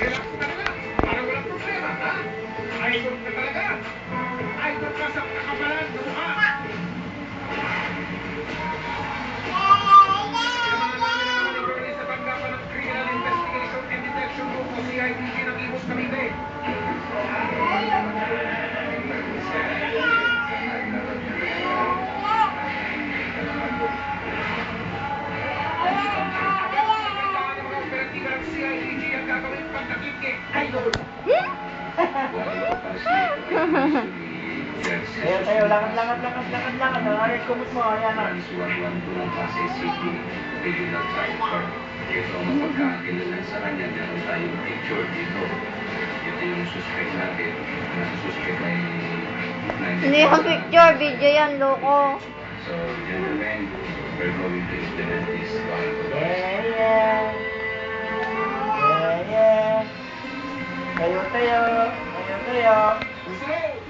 Relax ka na. Para walang problema, ha? Idol ka talaga. Idol ka sa kakabalan ng mukha. Sa tanggapan ng Criminal Investigation and Detection Group o CIDG ng Imus Cavite. CIDG ang gagawin pagdating kay Idol. Tayo, lakad. Nakarit kumot mo, ayan na. Regional Cyber. Ito ang mapagkakakilalan sa kanya. Meron tayong picture dito. Ito yung suspect natin. Ang suspect ay... Hindi yung picture, video yan, loko. So, gentlemen, we're going to implement this one. Yeah. Tayo. Slow!